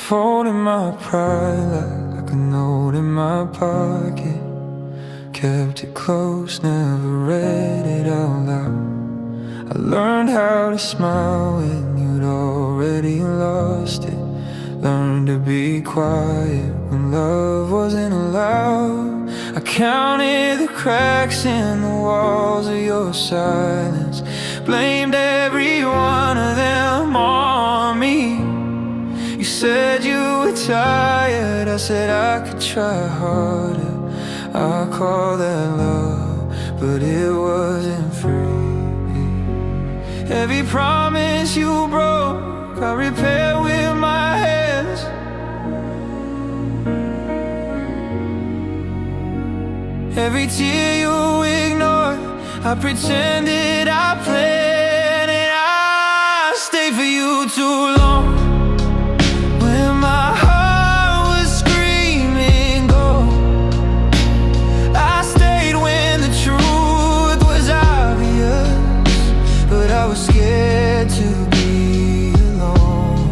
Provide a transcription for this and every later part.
folding my pride like a note in my pocket. Kept it close, never read it out loud. I learned how to smile when you'd already lost it. Learned to be quiet when love wasn't allowed. I counted the cracks in the walls of your silence. Blamed every one of them on me. You said you were tired, I said I could try harder. I call that love, but it wasn't free. Every promise you broke, I repaired with my hands. Every tear you ignored, I pretended I planned. And I stayed for you too long. When my heart was screaming go, I stayed when the truth was obvious. But I was scared to be alone.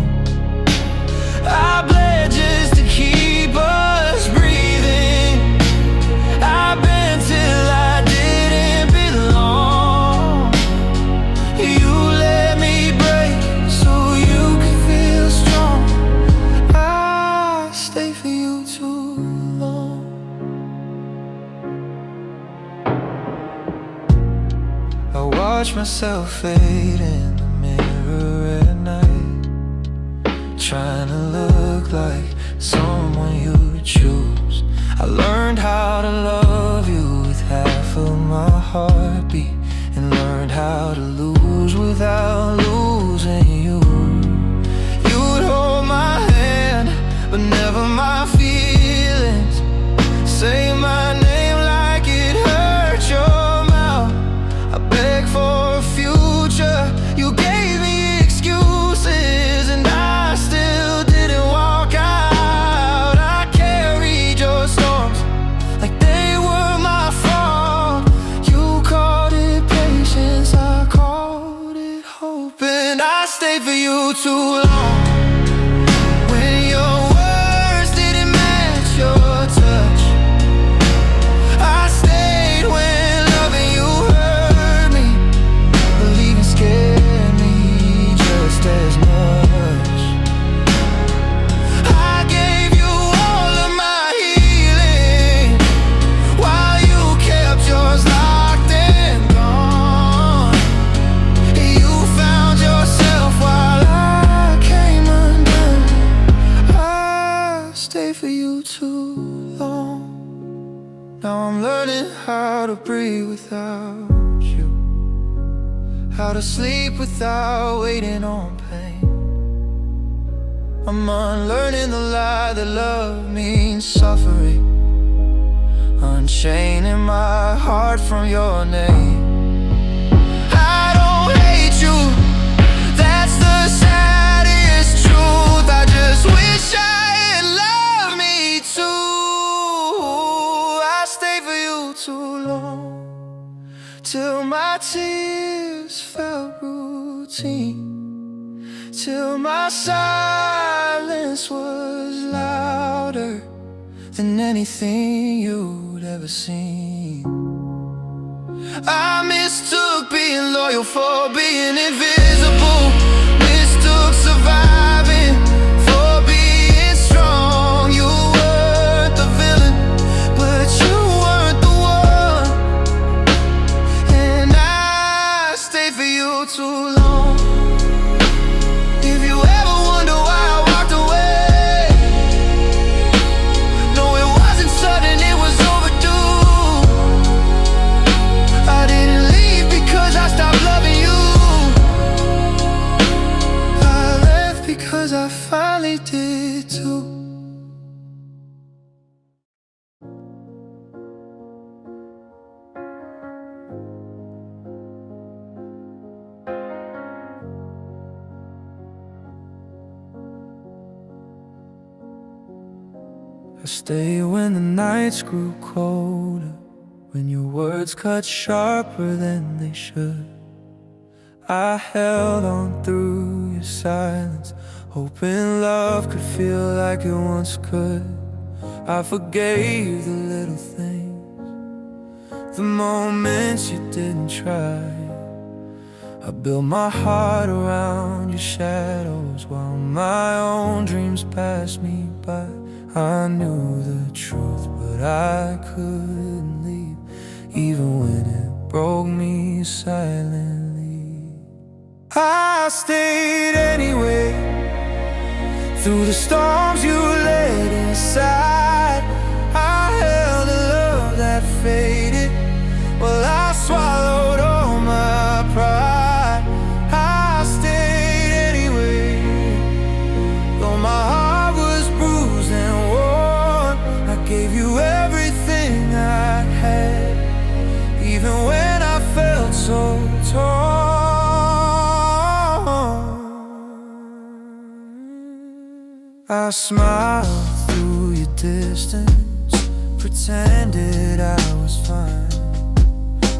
I bled just to keep us breathing. I bent till I didn't belong. You let me break so you could feel strong. I stayed for you too long. I watch myself fade in the mirror at night, trying to look like someone you'd choose. I learned how to love you with half of my heartbeat, and learned how to lose without losing you. You'd hold my hand, but never my feelings. Say my name like it hurt your mouth. I begged for a future, you gave me excuses, and I still didn't walk out. I carried your storms like they were my fault. You called it patience, I called it hope. And I stayed for you too long. When your words didn't match your touch, I stayed when loving you hurt me. Believing scared me just as much. I gave you all of my healing, while you kept yours locked and gone. You found yourself while I came undone. I stayed for you too long. Now I'm learning how to breathe without you, how to sleep without waiting on pain. I'm unlearning the lie that love means suffering, unchaining my heart from your name. I don't hate you, that's the saddest truth. I just wish I had loved me too. I stayed for you too long, till my tears felt routine, till my silence was louder than anything you'd ever seen. I mistook being loyal for being invisible, mistook surviving for being strong. You weren't the villain, but you weren't the one. And I stayed for you too long. If you ever wonder why I walked away, no, it wasn't sudden, it was overdue. I didn't leave because I stopped loving you. I left because I finally did too. I stayed when the nights grew colder, when your words cut sharper than they should. I held on through your silence, hoping love could feel like it once could. I forgave the little things, the moments you didn't try. I built my heart around your shadows while my own dreams passed me by. I knew the truth, but I couldn't leave, even when it broke me silently. I stayed anyway, through the storms you let inside. I held a love that faded, well, I swallowed all my pride. I stayed anyway, though my heart was bruised and worn. I gave you everything I had, even when I felt so torn. I smiled through your distance, pretended I was fine.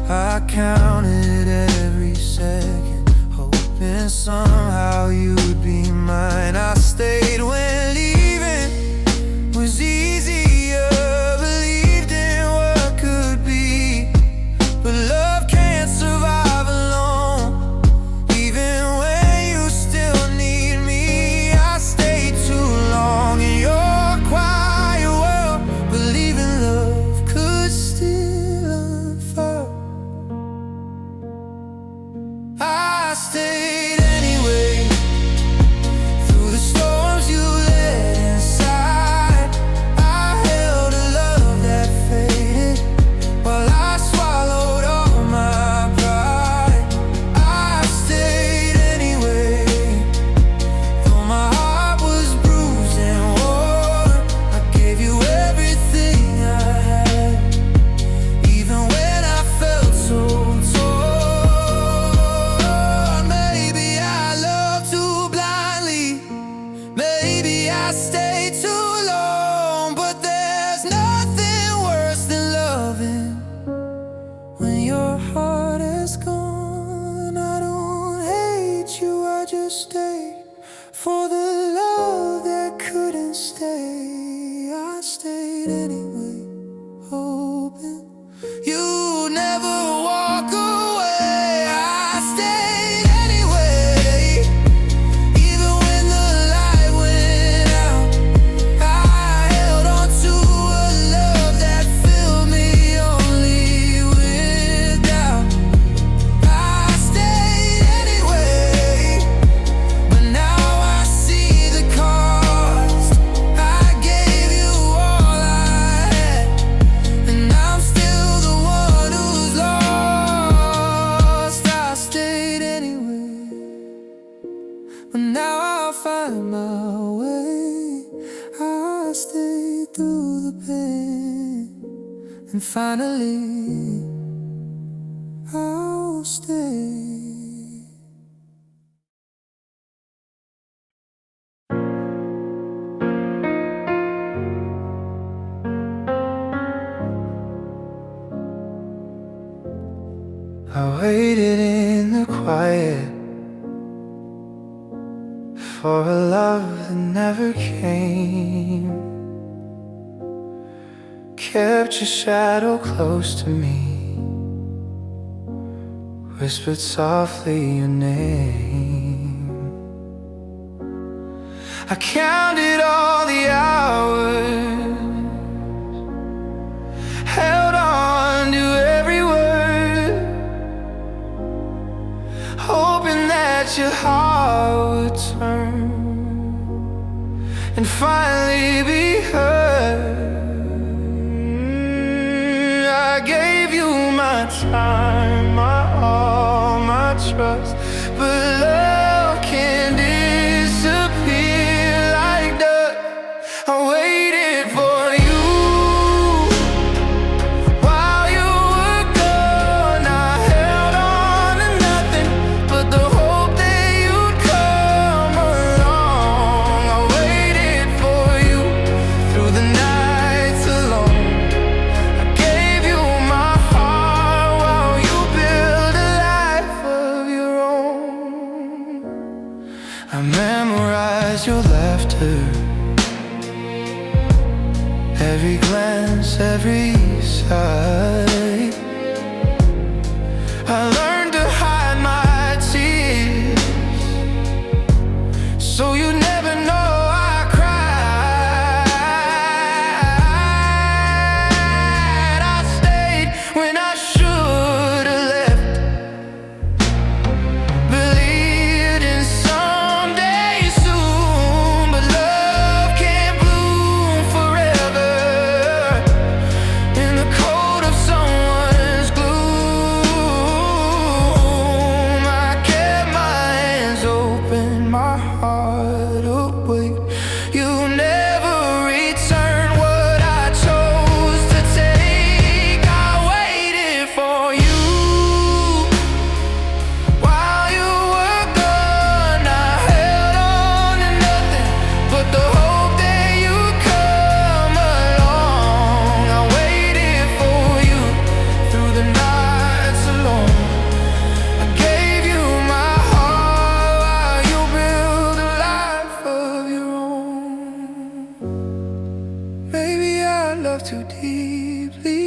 I counted every second, hoping somehow you'd be mine. I stayed when leaving was easier, believed in what could be. But love can't survive alone, even when you still need me. I stayed too long in your quiet world, believing love could still unfold. I stayed anyway, through the storms you let inside. I held a love that faded, while I swallowed all my pride. I stayed anyway, though my heart was bruised and worn. I gave you everything I had, even when I felt so torn. Maybe I loved too blindly, maybe I stayed too long, but there's nothing worse than loving when your heart is gone. I don't hate you, I just stayed for the love that couldn't stay. I stayed anyway, hoping you never walk away. I stayed anyway, even when the light went out. I held on to a love that filled me only with doubt. I stayed anyway, but now I see the cost. I gave you all I had, and I'm still the one who's lost. I stayed anyway, but now I'll find my way. I stayed through the pain, and finally I'll stay. I waited in the quiet for a love that never came. Kept your shadow close to me, whispered softly your name. I counted all the hours, held on to every word, hoping that your heart would turn and finally be heard. I gave you my time, my all, my trust, but love can disappear like dust. I waited for you while you were gone. I held on to nothing but the hope that you'd come along. I waited for you through the nights alone. I gave you my heart while you built a life of your own. glance, every sight. I learned to hide my tears, so you never know I cried. I stayed when I should have left, believed in someday soon, but love can't bloom forever in the cold of someone's gloom. I kept my hands open, my heart awake. You never returned what I chose to take. I waited for you while you were gone. I held on to nothing but the hope that you'd come along. I waited for you through the nights alone. I gave you my heart while you built a life of your own. Maybe I love too deeply,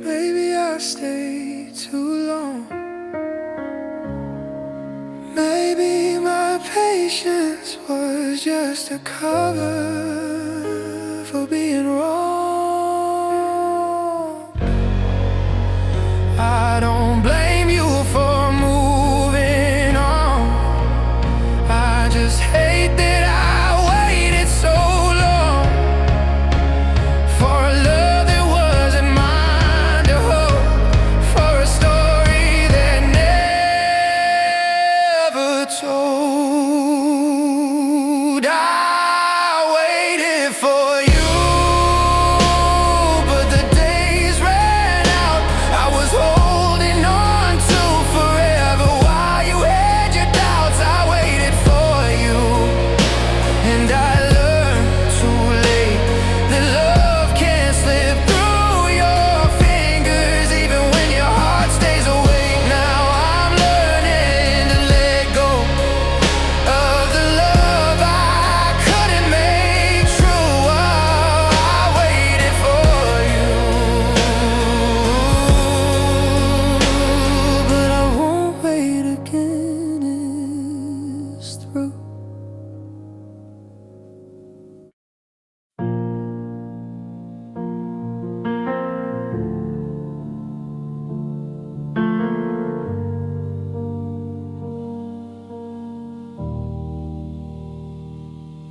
maybe I stayed too long. Maybe my patience was just a cover for being wrong. I don't blame you for moving on. I just hate that I waited so long for a love that wasn't mine to hold, for a story that never told. I waited for you, but the days ran out. I was holding on to forever while you had your doubts. I waited for you, and I learned too late that love can't slip through your fingers even when your heart stays awake. Now I'm learning to let go of the love I couldn't make true. Oh, I waited for you, but I won't wait again. It's through.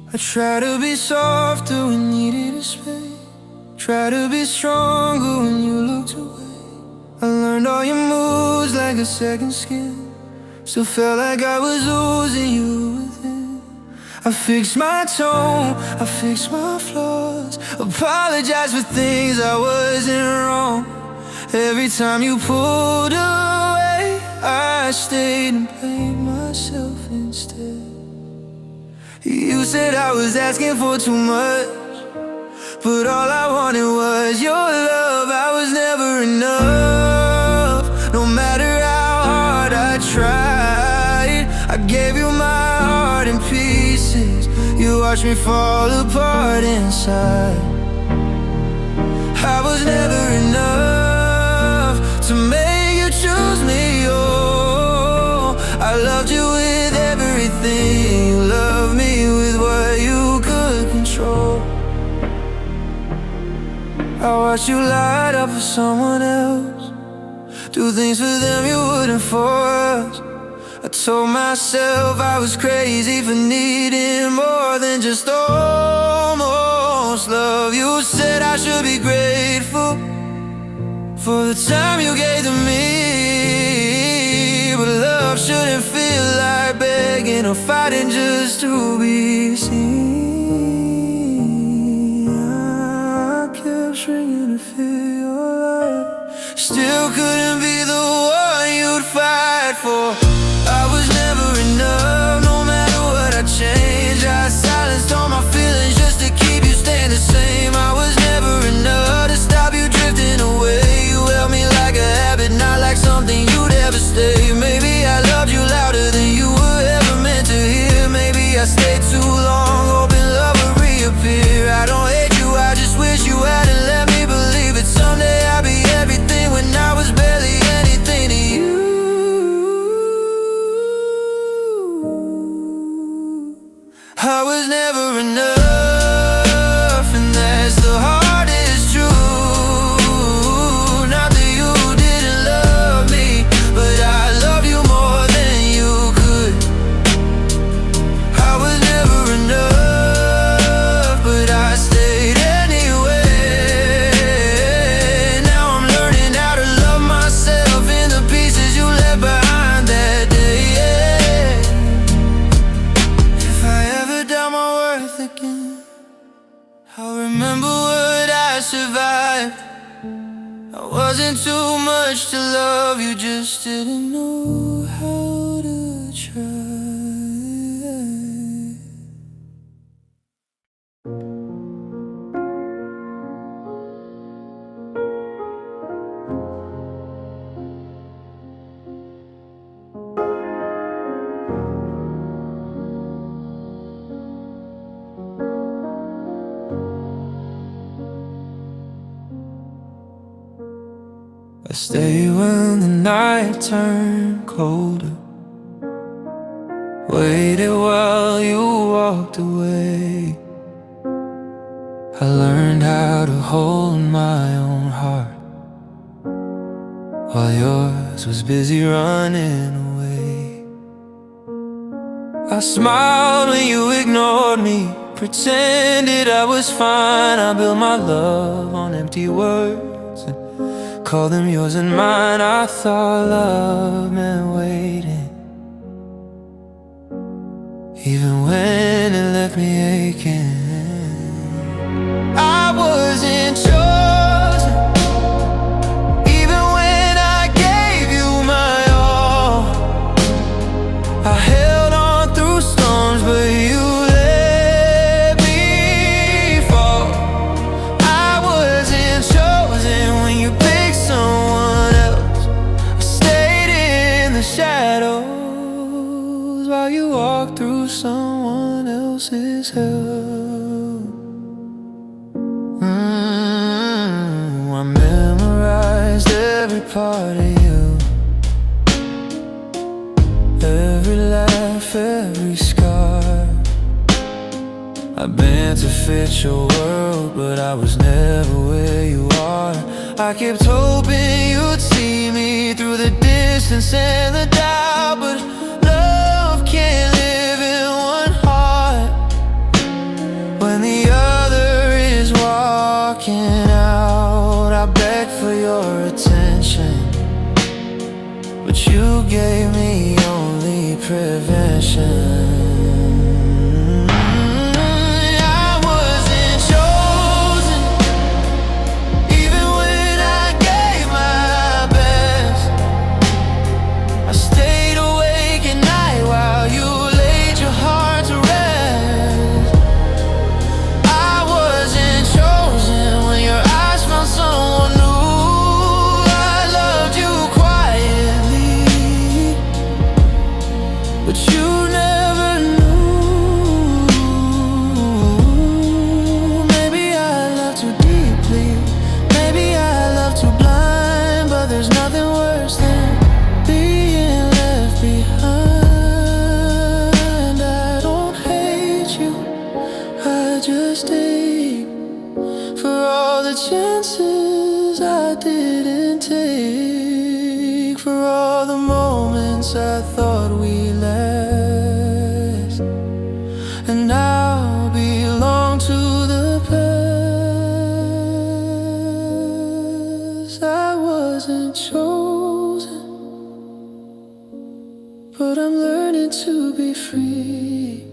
I try to be softer when needed to speak, try to be stronger when you looked away. I learned all your moves like a second skin, still felt like I was losing you within. I fixed my tone, I fixed my flaws, apologize for things I wasn't wrong. Every time you pulled away, I stayed and blamed myself instead. You said I was asking for too much, but all I wanted was your love. I was never enough, no matter how hard I tried. I gave you my heart in pieces, you watched me fall apart inside. I was never enough to make you choose me. Oh, I loved you with everything, you loved me with what you could control. I watched you light up for someone else, do things for them you wouldn't for us. I told myself I was crazy for needing more than just almost love. You said I should be grateful for the time you gave to me, but love shouldn't feel like begging or fighting just to be seen. I kept shrinking to feel your love, still couldn't be the one you'd fight for. I was never enough, no matter what I changed. I silenced all my feelings just to keep you staying the same. I was never enough to stop you drifting away. You held me like a habit, not like something you'd ever stay. Maybe I loved you louder than you stayed too long, hoping love would reappear. I don't time. I wasn't too much to love, you just didn't know how to try. I stay when the night turned colder, waited while you walked away. I learned how to hold my own heart while yours was busy running away. I smiled when you ignored me, pretended I was fine. I built my love on empty words and call them yours and mine. I thought love meant waiting, even when it left me aching. I wasn't chosen, even when I gave you my all. I held on through storms, but you let me fall. I wasn't chosen when you someone else. I stayed in the shadows while you walked through someone else's hell. I memorized every part of you, every laugh, every scar. I bent to fit your world, but I was never where you are. I kept hoping you'd see me through the distance and the doubt, but love can't live in one heart when the other is walking out. I begged for your attention, but you gave me only prevention. Chances I didn't take, for all the moments I thought we last, and now belong to the past. I wasn't chosen, but I'm learning to be free.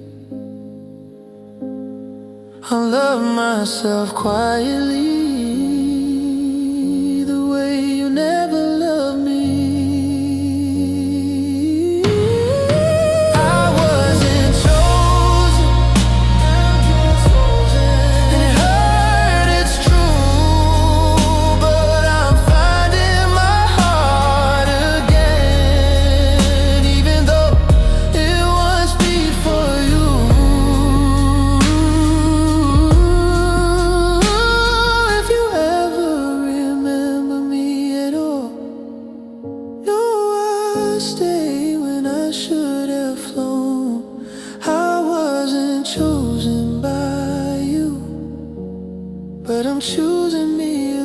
I love myself quietly, stay when I should have flown. I wasn't chosen by you, but I'm choosing me.